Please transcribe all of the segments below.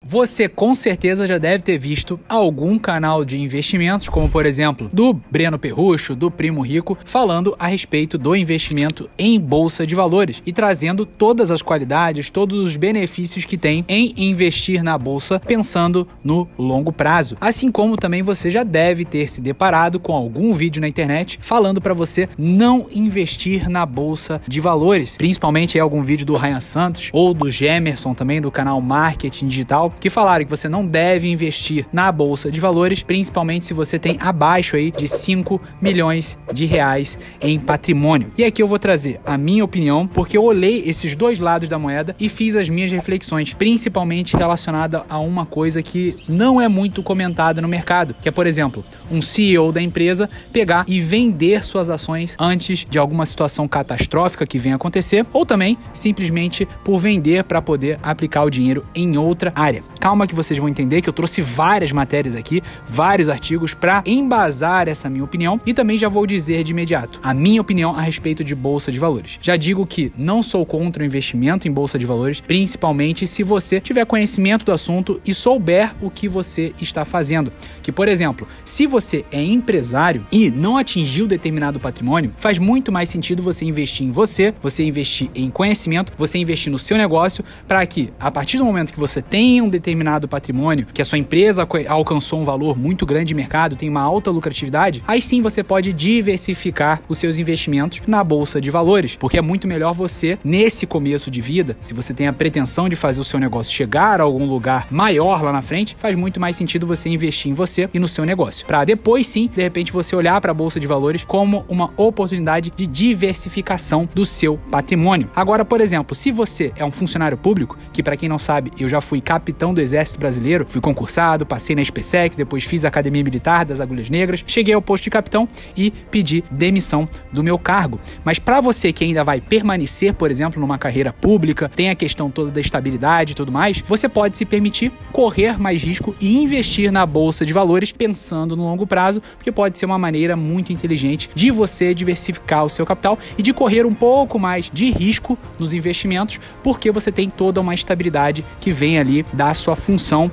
Você com certeza já deve ter visto algum canal de investimentos, como por exemplo do Breno Perrucho, do Primo Rico, falando a respeito do investimento em bolsa de valores e trazendo todas as qualidades, todos os benefícios que tem em investir na bolsa pensando no longo prazo. Assim como também você já deve ter se deparado com algum vídeo na internet falando para você não investir na bolsa de valores, principalmente algum vídeo do Ryan Santos ou do Gemerson também do canal Marketing Digital, que falaram que você não deve investir na bolsa de valores, principalmente se você tem abaixo aí de 5 milhões de reais em patrimônio. E aqui eu vou trazer a minha opinião, porque eu olhei esses dois lados da moeda e fiz as minhas reflexões, principalmente relacionada a uma coisa que não é muito comentada no mercado, que é, por exemplo, um CEO da empresa pegar e vender suas ações antes de alguma situação catastrófica que venha acontecer, ou também simplesmente por vender para poder aplicar o dinheiro em outra área. Calma que vocês vão entender que eu trouxe várias matérias aqui, vários artigos para embasar essa minha opinião e também já vou dizer de imediato a minha opinião a respeito de bolsa de valores. Já digo que não sou contra o investimento em bolsa de valores, principalmente se você tiver conhecimento do assunto e souber o que você está fazendo. Que, por exemplo, se você é empresário e não atingiu determinado patrimônio, faz muito mais sentido você investir em você investir em conhecimento, você investir no seu negócio para que, a partir do momento que você tenha um determinado patrimônio, que a sua empresa alcançou um valor muito grande de mercado, tem uma alta lucratividade, aí sim você pode diversificar os seus investimentos na bolsa de valores, porque é muito melhor você, nesse começo de vida, se você tem a pretensão de fazer o seu negócio chegar a algum lugar maior lá na frente, faz muito mais sentido você investir em você e no seu negócio, para depois sim, de repente, você olhar para a bolsa de valores como uma oportunidade de diversificação do seu patrimônio. Agora, por exemplo, se você é um funcionário público, que para quem não sabe, eu já fui capitão do Exército Brasileiro, fui concursado, passei na SpaceX, depois fiz a Academia Militar das Agulhas Negras, cheguei ao posto de capitão e pedi demissão do meu cargo. Mas para você que ainda vai permanecer, por exemplo, numa carreira pública, tem a questão toda da estabilidade e tudo mais, você pode se permitir correr mais risco e investir na bolsa de valores pensando no longo prazo, porque pode ser uma maneira muito inteligente de você diversificar o seu capital e de correr um pouco mais de risco nos investimentos, porque você tem toda uma estabilidade que vem ali da sua função,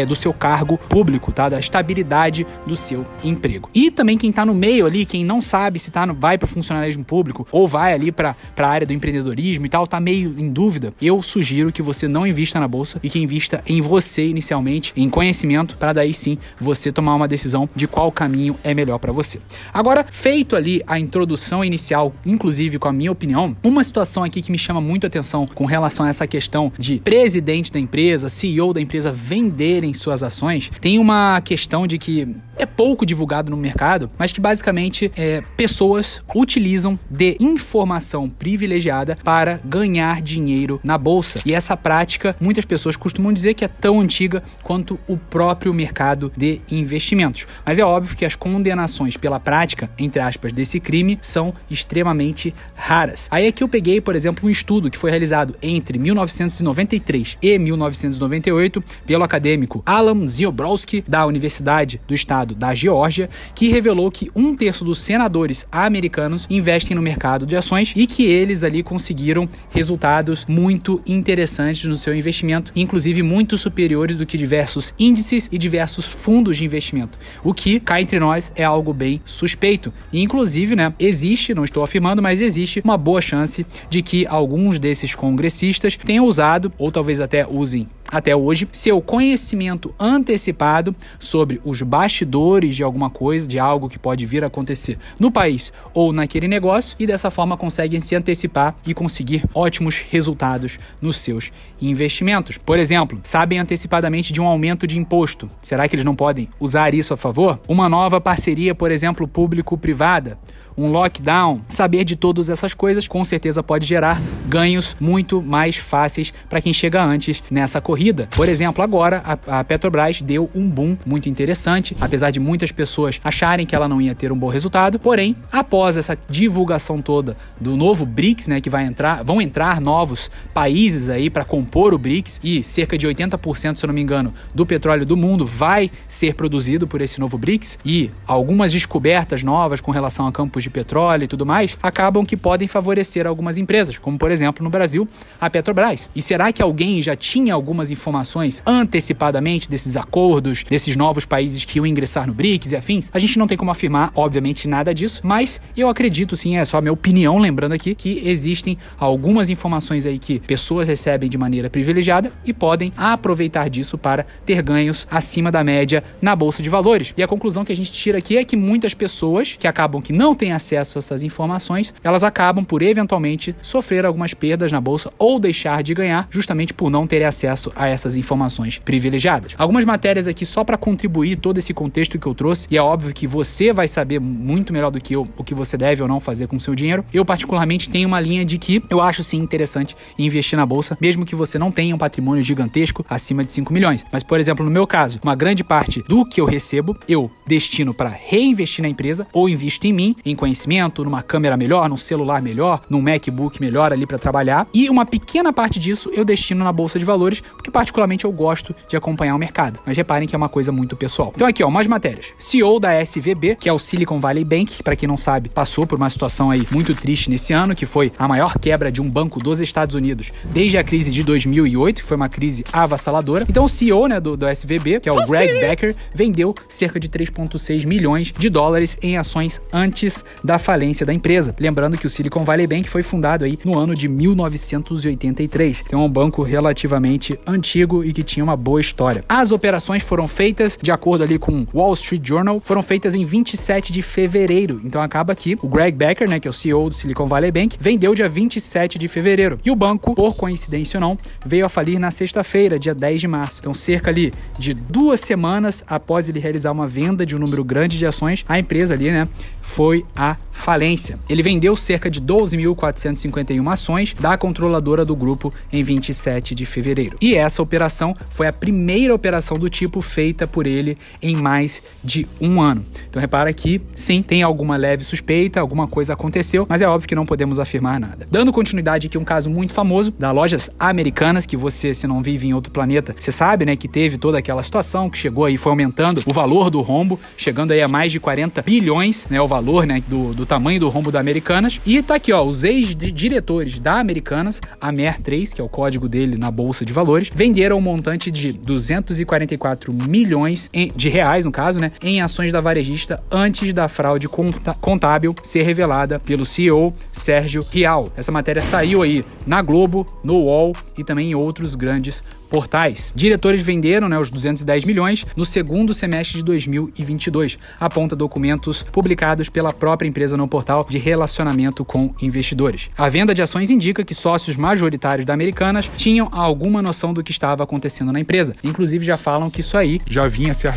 do seu cargo público, tá? Da estabilidade do seu emprego. E também quem tá no meio ali, quem não sabe se vai para o funcionalismo público ou vai ali para a área do empreendedorismo e tal, tá meio em dúvida, eu sugiro que você não invista na bolsa e que invista em você inicialmente, em conhecimento, para daí sim você tomar uma decisão de qual caminho é melhor para você. Agora, feito ali a introdução inicial, inclusive com a minha opinião, uma situação aqui que me chama muito a atenção com relação a essa questão de presidente da empresa, CEO da empresa venderem suas ações, tem uma questão de que é pouco divulgado no mercado, mas que basicamente pessoas utilizam de informação privilegiada para ganhar dinheiro na bolsa. E essa prática, muitas pessoas costumam dizer que é tão antiga quanto o próprio mercado de investimentos. Mas é óbvio que as condenações pela prática, entre aspas, desse crime são extremamente raras. Aí aqui eu peguei, por exemplo, um estudo que foi realizado entre 1993 e 1998 pelo acadêmico Alan Ziobrowski, da Universidade do Estado da Geórgia, que revelou que 1/3 dos senadores americanos investem no mercado de ações e que eles ali conseguiram resultados muito interessantes no seu investimento, inclusive muito superiores do que diversos índices e diversos fundos de investimento, o que, cá entre nós, é algo bem suspeito. E inclusive, existe, não estou afirmando, mas existe uma boa chance de que alguns desses congressistas tenham usado, ou talvez até usem até hoje, seu conhecimento antecipado sobre os bastidores de alguma coisa, de algo que pode vir a acontecer no país ou naquele negócio, e dessa forma conseguem se antecipar e conseguir ótimos resultados nos seus investimentos. Por exemplo, sabem antecipadamente de um aumento de imposto. Será que eles não podem usar isso a favor? Uma nova parceria, por exemplo, público-privada, um lockdown, saber de todas essas coisas com certeza pode gerar ganhos muito mais fáceis para quem chega antes nessa corrida. Por exemplo, agora a Petrobras deu um boom muito interessante, apesar de muitas pessoas acharem que ela não ia ter um bom resultado, porém, após essa divulgação toda do novo BRICS, que vão entrar novos países aí para compor o BRICS, e cerca de 80%, se eu não me engano, do petróleo do mundo vai ser produzido por esse novo BRICS, e algumas descobertas novas com relação a campos grupos de petróleo e tudo mais, acabam que podem favorecer algumas empresas, como por exemplo no Brasil, a Petrobras. E será que alguém já tinha algumas informações antecipadamente desses acordos, desses novos países que iam ingressar no BRICS e afins? A gente não tem como afirmar, obviamente, nada disso, mas eu acredito sim, é só a minha opinião, lembrando aqui, que existem algumas informações aí que pessoas recebem de maneira privilegiada e podem aproveitar disso para ter ganhos acima da média na Bolsa de Valores. E a conclusão que a gente tira aqui é que muitas pessoas que acabam que não têm acesso a essas informações, elas acabam por eventualmente sofrer algumas perdas na Bolsa ou deixar de ganhar justamente por não terem acesso a essas informações privilegiadas. Algumas matérias aqui só para contribuir todo esse contexto que eu trouxe, e é óbvio que você vai saber muito melhor do que eu o que você deve ou não fazer com o seu dinheiro. Eu particularmente tenho uma linha de que eu acho sim interessante investir na Bolsa, mesmo que você não tenha um patrimônio gigantesco acima de 5 milhões. Mas, por exemplo, no meu caso, uma grande parte do que eu recebo, eu destino para reinvestir na empresa ou invisto em mim, em conhecimento, numa câmera melhor, num celular melhor, num MacBook melhor ali para trabalhar. E uma pequena parte disso eu destino na Bolsa de Valores, porque particularmente eu gosto de acompanhar o mercado. Mas reparem que é uma coisa muito pessoal. Então aqui, ó, umas matérias. CEO da SVB, que é o Silicon Valley Bank, que para quem não sabe, passou por uma situação aí muito triste nesse ano, que foi a maior quebra de um banco dos Estados Unidos desde a crise de 2008, que foi uma crise avassaladora. Então o CEO, né, do SVB, que é o Greg Becker, vendeu cerca de 3,6 milhões de dólares em ações antes da falência da empresa. Lembrando que o Silicon Valley Bank foi fundado aí no ano de 1983. Então é um banco relativamente antigo e que tinha uma boa história. As operações foram feitas, de acordo ali com o Wall Street Journal, foram feitas em 27 de fevereiro. Então acaba que o Greg Becker, né, que é o CEO do Silicon Valley Bank, vendeu dia 27 de fevereiro. E o banco, por coincidência ou não, veio a falir na sexta-feira, dia 10 de março. Então cerca ali de 2 semanas após ele realizar uma venda de um número grande de ações, a empresa ali, né, foi à falência. Ele vendeu cerca de 12.451 ações da controladora do grupo em 27 de fevereiro. E essa operação foi a primeira operação do tipo feita por ele em mais de um ano. Então repara que, sim, tem alguma leve suspeita, alguma coisa aconteceu, mas é óbvio que não podemos afirmar nada. Dando continuidade aqui, um caso muito famoso da Lojas Americanas, que você, se não vive em outro planeta, você sabe, né, que teve toda aquela situação que chegou aí, foi aumentando o valor do rombo, chegando aí a mais de 40 bilhões, né, o valor, né, do tamanho do rombo da Americanas. E tá aqui, ó, os ex-diretores da Americanas, a MER3, que é o código dele na Bolsa de Valores, venderam um montante de 244 milhões de reais, no caso, né, em ações da varejista antes da fraude contábil ser revelada pelo CEO Sérgio Rial. Essa matéria saiu aí na Globo, no UOL e também em outros grandes portais. Diretores venderam, né, os 210 milhões no segundo semestre de 2022, aponta documentos publicados pela própria empresa no portal de relacionamento com investidores. A venda de ações indica que sócios majoritários da Americanas tinham alguma noção do que estava acontecendo na empresa. Inclusive já falam que isso aí já vinha se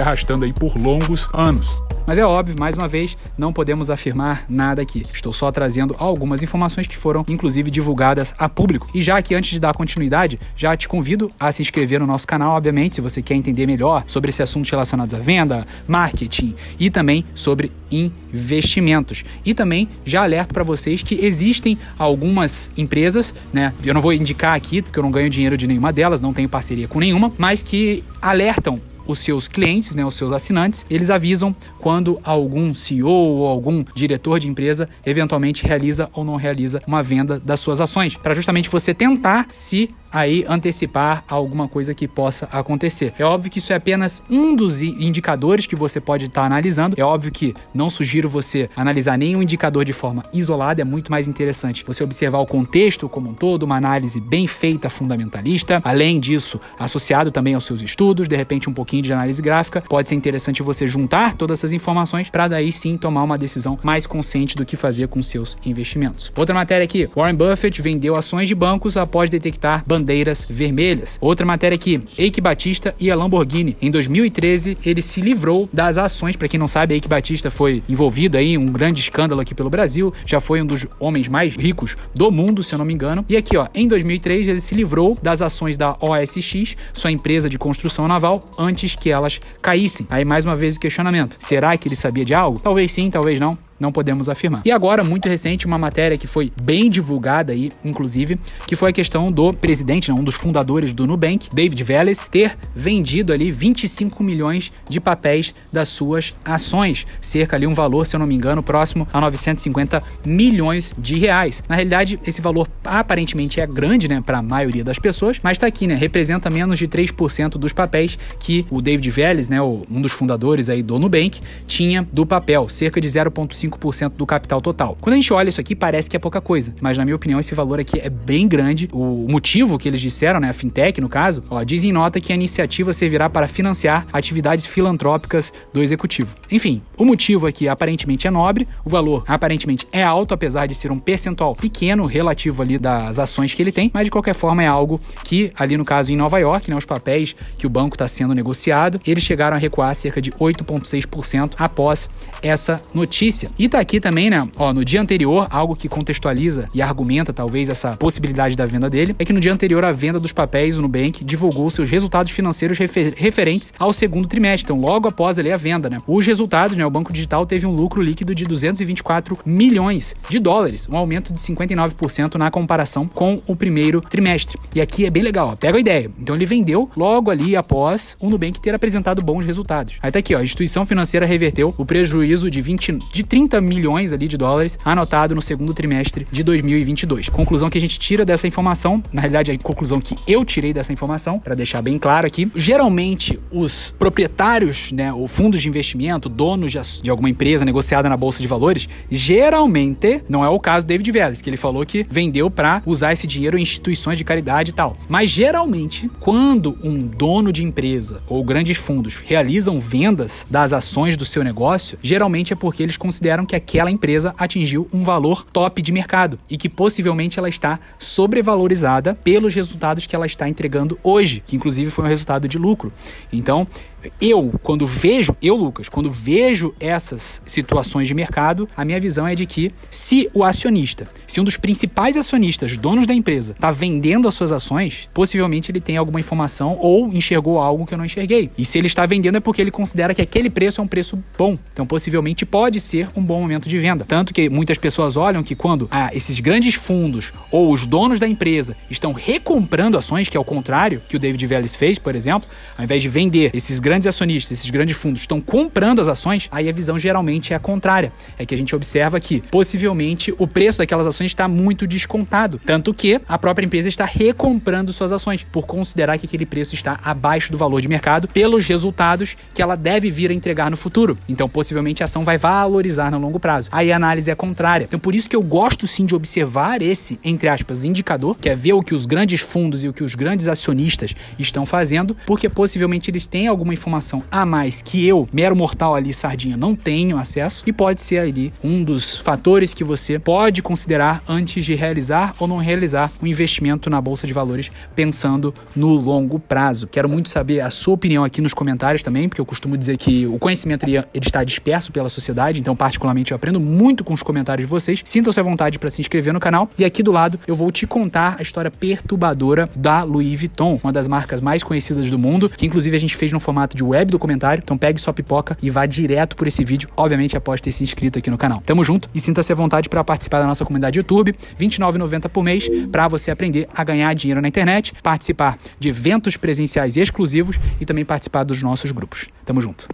arrastando aí por longos anos. Mas é óbvio, mais uma vez, não podemos afirmar nada aqui. Estou só trazendo algumas informações que foram, inclusive, divulgadas a público. E já que antes de dar continuidade, já te convido a se inscrever no nosso canal, obviamente, se você quer entender melhor sobre esse assunto relacionados à venda, marketing e também sobre investimentos. E também já alerto para vocês que existem algumas empresas, né? Eu não vou indicar aqui, porque eu não ganho dinheiro de nenhuma delas, não tenho parceria com nenhuma, mas que alertam os seus clientes, né, os seus assinantes. Eles avisam quando algum CEO ou algum diretor de empresa eventualmente realiza ou não realiza uma venda das suas ações, para justamente você tentar se aí antecipar alguma coisa que possa acontecer. É óbvio que isso é apenas um dos indicadores que você pode estar analisando. É óbvio que não sugiro você analisar nenhum indicador de forma isolada, é muito mais interessante você observar o contexto como um todo, uma análise bem feita, fundamentalista. Além disso, associado também aos seus estudos, de repente um pouquinho de análise gráfica, pode ser interessante você juntar todas essas informações para daí sim tomar uma decisão mais consciente do que fazer com seus investimentos. Outra matéria aqui, Warren Buffett vendeu ações de bancos após detectar bandeiras vermelhas. Outra matéria aqui, Eike Batista e a Lamborghini. Em 2013, ele se livrou das ações. Para quem não sabe, Eike Batista foi envolvido aí em um grande escândalo aqui pelo Brasil, já foi um dos homens mais ricos do mundo, se eu não me engano. E aqui, ó, em 2003, ele se livrou das ações da OSX, sua empresa de construção naval, antes que elas caíssem. Aí, mais uma vez, o questionamento. Será que ele sabia de algo? Talvez sim, talvez não. não podemos afirmar. E agora, muito recente, uma matéria que foi bem divulgada aí, inclusive, que foi a questão do presidente, um dos fundadores do Nubank, David Vélez, ter vendido ali 25 milhões de papéis das suas ações, cerca ali um valor, se eu não me engano, próximo a 950 milhões de reais. Na realidade, esse valor aparentemente é grande, né, para a maioria das pessoas, mas tá aqui, né, representa menos de 3% dos papéis que o David Vélez, né, um dos fundadores aí do Nubank, tinha do papel, cerca de 0,5% do capital total. Quando a gente olha isso aqui, parece que é pouca coisa, mas na minha opinião esse valor aqui é bem grande. O motivo que eles disseram, né, a fintech no caso, diz em nota que a iniciativa servirá para financiar atividades filantrópicas do executivo. Enfim, o motivo aqui aparentemente é nobre, o valor aparentemente é alto, apesar de ser um percentual pequeno relativo ali das ações que ele tem, mas de qualquer forma é algo que ali no caso em Nova York, né, os papéis que o banco está sendo negociado, eles chegaram a recuar cerca de 8,6% após essa notícia. E tá aqui também, né, no dia anterior, algo que contextualiza e argumenta talvez essa possibilidade da venda dele, é que no dia anterior à venda dos papéis, o Nubank divulgou seus resultados financeiros referentes ao segundo trimestre, então logo após ali a venda, né. Os resultados, né, o banco digital teve um lucro líquido de 224 milhões de dólares, um aumento de 59% na comparação com o primeiro trimestre. E aqui é bem legal, pega a ideia. Então ele vendeu logo ali após o Nubank ter apresentado bons resultados. Aí tá aqui, a instituição financeira reverteu o prejuízo de 30 milhões ali de dólares anotado no segundo trimestre de 2022. Conclusão que a gente tira dessa informação, na realidade a conclusão que eu tirei dessa informação, para deixar bem claro aqui, geralmente os proprietários, né, ou fundos de investimento, donos de alguma empresa negociada na bolsa de valores, geralmente, não é o caso do David Vélez, que ele falou que vendeu para usar esse dinheiro em instituições de caridade e tal. Mas geralmente, quando um dono de empresa ou grandes fundos realizam vendas das ações do seu negócio, geralmente é porque eles consideram que aquela empresa atingiu um valor top de mercado e que possivelmente ela está sobrevalorizada pelos resultados que ela está entregando hoje, que inclusive foi um resultado de lucro. Então, Lucas, quando vejo essas situações de mercado, a minha visão é de que se um dos principais acionistas, donos da empresa, está vendendo as suas ações, possivelmente ele tem alguma informação ou enxergou algo que eu não enxerguei. E se ele está vendendo é porque ele considera que aquele preço é um preço bom. Então, possivelmente pode ser um bom momento de venda. Tanto que muitas pessoas olham que quando esses grandes fundos ou os donos da empresa estão recomprando ações, que é o contrário que o David Vélez fez, por exemplo, ao invés de vender, esses grandes acionistas, esses grandes fundos estão comprando as ações, aí a visão geralmente é a contrária. É que a gente observa que possivelmente o preço daquelas ações está muito descontado. Tanto que a própria empresa está recomprando suas ações por considerar que aquele preço está abaixo do valor de mercado pelos resultados que ela deve vir a entregar no futuro. Então, possivelmente a ação vai valorizar no longo prazo. Aí a análise é contrária. Então, por isso que eu gosto sim de observar esse, entre aspas, indicador, que é ver o que os grandes fundos e o que os grandes acionistas estão fazendo, porque possivelmente eles têm alguma informação a mais que eu, mero mortal ali, sardinha, não tenho acesso, e pode ser ali um dos fatores que você pode considerar antes de realizar ou não realizar um investimento na bolsa de valores pensando no longo prazo. Quero muito saber a sua opinião aqui nos comentários também, porque eu costumo dizer que o conhecimento ele está disperso pela sociedade, então particularmente eu aprendo muito com os comentários de vocês. Sintam-se à vontade para se inscrever no canal, e aqui do lado eu vou te contar a história perturbadora da Louis Vuitton, uma das marcas mais conhecidas do mundo, que inclusive a gente fez no formato de web documentário. Então pegue sua pipoca e vá direto por esse vídeo, obviamente após ter se inscrito aqui no canal. Tamo junto e sinta-se à vontade para participar da nossa comunidade YouTube, R$ 29,90 por mês, para você aprender a ganhar dinheiro na internet, participar de eventos presenciais exclusivos e também participar dos nossos grupos. Tamo junto.